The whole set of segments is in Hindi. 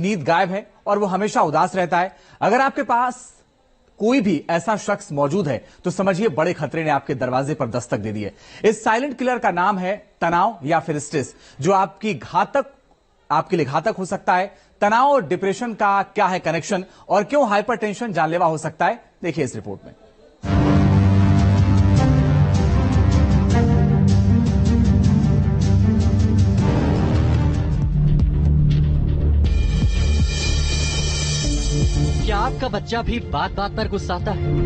नींद गायब है और वो हमेशा उदास रहता है। अगर आपके पास कोई भी ऐसा शख्स मौजूद है तो समझिए बड़े खतरे ने आपके दरवाजे पर दस्तक दे दी है। इस साइलेंट किलर का नाम है तनाव या फिर स्ट्रेस, जो आपके लिए घातक हो सकता है। तनाव और डिप्रेशन का क्या है कनेक्शन और क्यों हाइपरटेंशन जानलेवा हो सकता है, देखिए इस रिपोर्ट में। क्या आपका बच्चा भी बात बात पर गुस्साता है?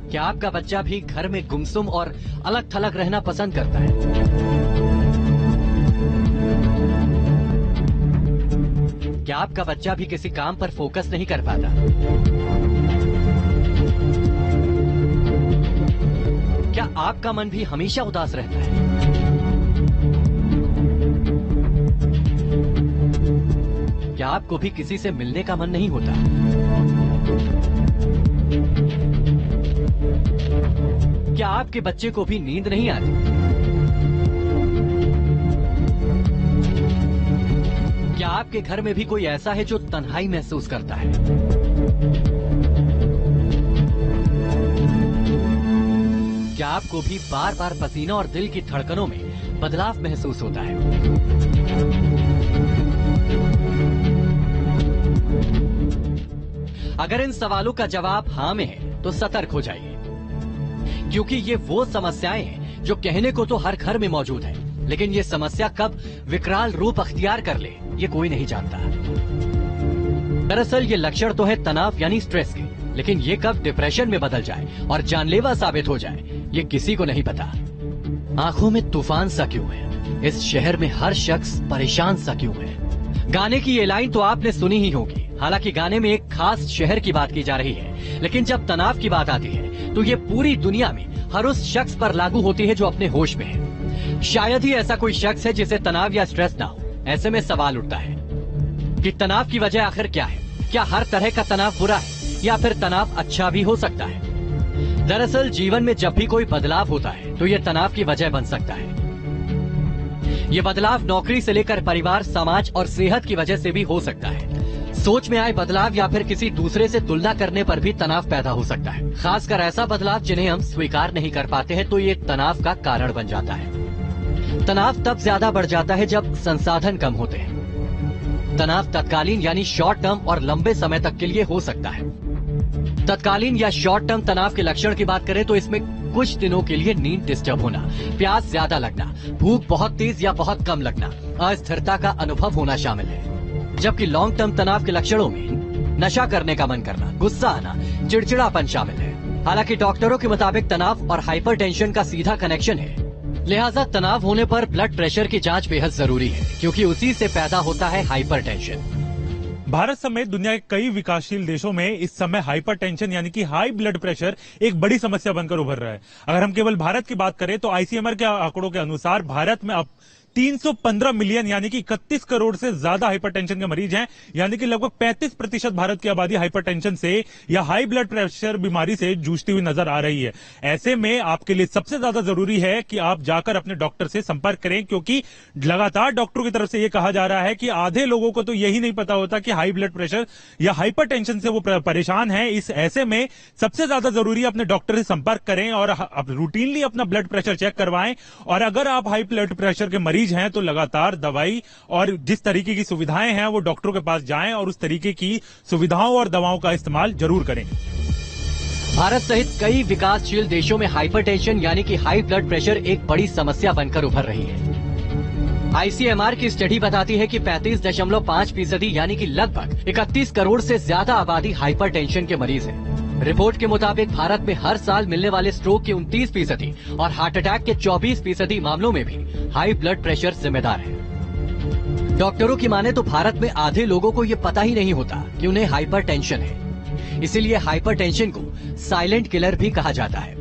क्या आपका बच्चा भी घर में गुमसुम और अलग थलग रहना पसंद करता है? क्या आपका बच्चा भी किसी काम पर फोकस नहीं कर पाता? क्या आपका मन भी हमेशा उदास रहता है? क्या आपको भी किसी से मिलने का मन नहीं होता? क्या आपके बच्चे को भी नींद नहीं आती? क्या आपके घर में भी कोई ऐसा है जो तन्हाई महसूस करता है? क्या आपको भी बार बार पसीना और दिल की धड़कनों में बदलाव महसूस होता है? अगर इन सवालों का जवाब हाँ में है तो सतर्क हो जाइए, क्योंकि ये वो समस्याएं हैं जो कहने को तो हर घर में मौजूद है, लेकिन ये समस्या कब विकराल रूप अख्तियार कर ले ये कोई नहीं जानता। दरअसल ये लक्षण तो है तनाव यानी स्ट्रेस के, लेकिन ये कब डिप्रेशन में बदल जाए और जानलेवा साबित हो जाए ये किसी को नहीं पता। आंखों में तूफान सा क्यों है? इस शहर में हर शख्स परेशान सा क्यों है? गाने की ये लाइन तो आपने सुनी ही होगी। हालांकि गाने में एक खास शहर की बात की जा रही है, लेकिन जब तनाव की बात आती है तो ये पूरी दुनिया में हर उस शख्स पर लागू होती है जो अपने होश में है। शायद ही ऐसा कोई शख्स है जिसे तनाव या स्ट्रेस ना हो। ऐसे में सवाल उठता है कि तनाव की वजह आखिर क्या है? क्या हर तरह का तनाव बुरा है या फिर तनाव अच्छा भी हो सकता है? दरअसल जीवन में जब भी कोई बदलाव होता है तो ये तनाव की वजह बन सकता है। ये बदलाव नौकरी से लेकर परिवार, समाज और सेहत की वजह से भी हो सकता है। सोच में आए बदलाव या फिर किसी दूसरे से तुलना करने पर भी तनाव पैदा हो सकता है। खासकर ऐसा बदलाव जिन्हें हम स्वीकार नहीं कर पाते हैं तो ये तनाव का कारण बन जाता है। तनाव तब ज्यादा बढ़ जाता है जब संसाधन कम होते हैं। तनाव तत्कालीन यानी शॉर्ट टर्म और लंबे समय तक के लिए हो सकता है। तत्कालीन या शॉर्ट टर्म तनाव के लक्षण की बात करें तो इसमें कुछ दिनों के लिए नींद डिस्टर्ब होना, प्यास ज्यादा लगना, भूख बहुत तेज या बहुत कम लगना, अस्थिरता का अनुभव होना शामिल है। जबकि लॉन्ग टर्म तनाव के लक्षणों में नशा करने का मन करना, गुस्सा आना, चिड़चिड़ापन शामिल है। हालांकि डॉक्टरों के मुताबिक तनाव और हाइपरटेंशन का सीधा कनेक्शन है, लिहाजा तनाव होने पर ब्लड प्रेशर की जांच बेहद जरूरी है, क्योंकि उसी से पैदा होता है हाइपरटेंशन। भारत समेत दुनिया के कई विकासशील देशों में इस समय हाइपरटेंशन यानी कि हाई ब्लड प्रेशर एक बड़ी समस्या बनकर उभर रहा है। अगर हम केवल भारत की बात करें तो आईसीएमआर के आंकड़ों के अनुसार भारत में अब 315 मिलियन यानी कि 31 करोड़ से ज्यादा हाइपरटेंशन के मरीज हैं, यानी कि लगभग 35% भारत की आबादी हाइपरटेंशन से या हाई ब्लड प्रेशर बीमारी से जूझती हुई नजर आ रही है। ऐसे में आपके लिए सबसे ज्यादा जरूरी है कि आप जाकर अपने डॉक्टर से संपर्क करें, क्योंकि लगातार डॉक्टरों की तरफ से यह कहा जा रहा है कि आधे लोगों को तो यही नहीं पता होता कि हाई ब्लड प्रेशर या हाइपरटेंशन से वो परेशान है। इस ऐसे में सबसे ज्यादा जरूरी है अपने डॉक्टर से संपर्क करें और रूटीनली अपना ब्लड प्रेशर चेक करवाएं। और अगर आप हाई ब्लड प्रेशर के मरीज हैं तो लगातार दवाई और जिस तरीके की सुविधाएं हैं वो डॉक्टरों के पास जाएं और उस तरीके की सुविधाओं और दवाओं का इस्तेमाल जरूर करें। भारत सहित कई विकासशील देशों में हाइपरटेंशन यानी कि हाई ब्लड प्रेशर एक बड़ी समस्या बनकर उभर रही है। आईसीएमआर की स्टडी बताती है कि 35.5% यानी कि लगभग 31 करोड़ से ज्यादा आबादी हाइपरटेंशन के मरीज है। रिपोर्ट के मुताबिक भारत में हर साल मिलने वाले स्ट्रोक के 29% और हार्ट अटैक के 24% मामलों में भी हाई ब्लड प्रेशर जिम्मेदार है। डॉक्टरों की माने तो भारत में आधे लोगों को ये पता ही नहीं होता कि उन्हें हाइपरटेंशन है। इसीलिए हाइपरटेंशन को साइलेंट किलर भी कहा जाता है।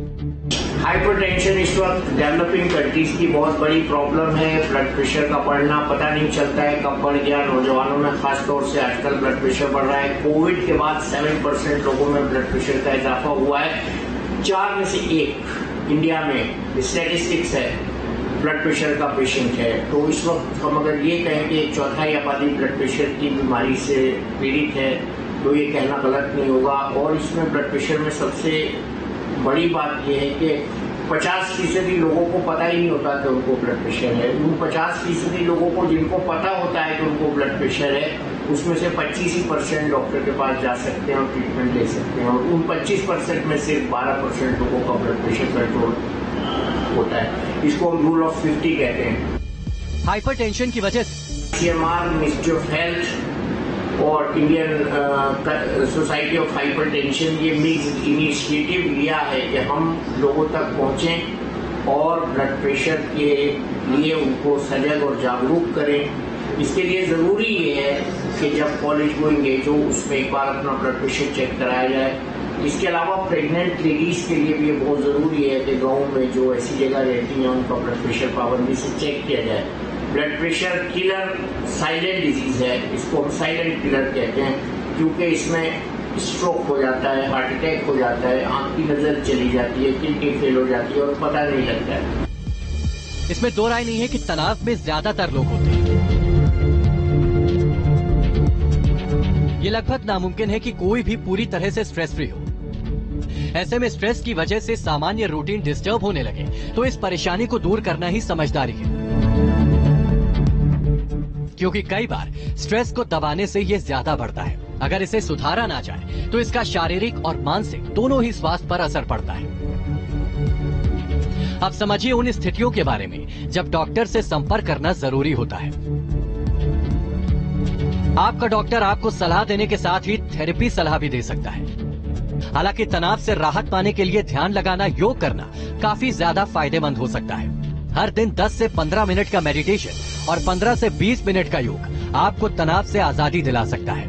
हाइपरटेंशन इस वक्त डेवलपिंग कंट्रीज की बहुत बड़ी प्रॉब्लम है। ब्लड प्रेशर का बढ़ना पता नहीं चलता है कब बढ़ गया। नौजवानों में खासतौर से आजकल ब्लड प्रेशर बढ़ रहा है। कोविड के बाद 7% लोगों में ब्लड प्रेशर का इजाफा हुआ है। 4 में से 1 इंडिया में स्टैटिस्टिक्स है ब्लड प्रेशर का पेशेंट है, तो इस वक्त हम अगर ये कहें कि 1/4 आबादी ब्लड प्रेशर की बीमारी से पीड़ित है, तो ये कहना गलत नहीं होगा। और इसमें ब्लड प्रेशर में सबसे बड़ी बात यह है कि 50% लोगों को पता ही नहीं होता कि उनको ब्लड प्रेशर है। उन 50% लोगों को जिनको पता होता है कि उनको ब्लड प्रेशर है, उसमें से 25% डॉक्टर के पास जा सकते हैं और ट्रीटमेंट ले सकते हैं, और उन 25% में सिर्फ 12% लोगों का ब्लड प्रेशर कंट्रोल होता है। इसको हम रूल ऑफ 50 कहते हैं। हाइपरटेंशन की वजह से CMR, मिनिस्ट्री ऑफ हेल्थ और इंडियन सोसाइटी ऑफ हाइपरटेंशन ये मिक्स इनिशिएटिव लिया है कि हम लोगों तक पहुंचें और ब्लड प्रेशर के लिए उनको सजग और जागरूक करें। इसके लिए जरूरी ये है कि जब कॉलेज गोइंग एज हो उसमें एक बार अपना ब्लड प्रेशर चेक कराया जाए। इसके अलावा प्रेग्नेंट लेडीज के लिए भी ये बहुत जरूरी है कि गाँव में जो ऐसी जगह रहती हैं उनका ब्लड प्रेशर पाबंदी से चेक किया जाए। Blood pressure killer silent disease है, इसको हम साइलेंट किलर कहते हैं, क्योंकि इसमें स्ट्रोक हो जाता है, हार्ट अटैक हो जाता है, आंख की नजर चली जाती है, किडनी फेल हो जाती है और पता नहीं लगता है। इसमें दो राय नहीं है कि तनाव में ज्यादातर लोग होते हैं। ये लगभग नामुमकिन है कि कोई भी पूरी तरह से स्ट्रेस फ्री हो। ऐसे में स्ट्रेस की वजह से सामान्य रूटीन डिस्टर्ब होने लगे तो इस परेशानी को दूर करना ही समझदारी है, क्योंकि कई बार स्ट्रेस को दबाने से ये ज्यादा बढ़ता है। अगर इसे सुधारा ना जाए तो इसका शारीरिक और मानसिक दोनों ही स्वास्थ्य पर असर पड़ता है। अब समझिए उन स्थितियों के बारे में जब डॉक्टर से संपर्क करना जरूरी होता है। आपका डॉक्टर आपको सलाह देने के साथ ही थेरेपी सलाह भी दे सकता है। हालांकि तनाव से राहत पाने के लिए ध्यान लगाना, योग करना काफी ज्यादा फायदेमंद हो सकता है। हर दिन 10 से 15 मिनट का मेडिटेशन और 15 से 20 मिनट का योग आपको तनाव से आजादी दिला सकता है।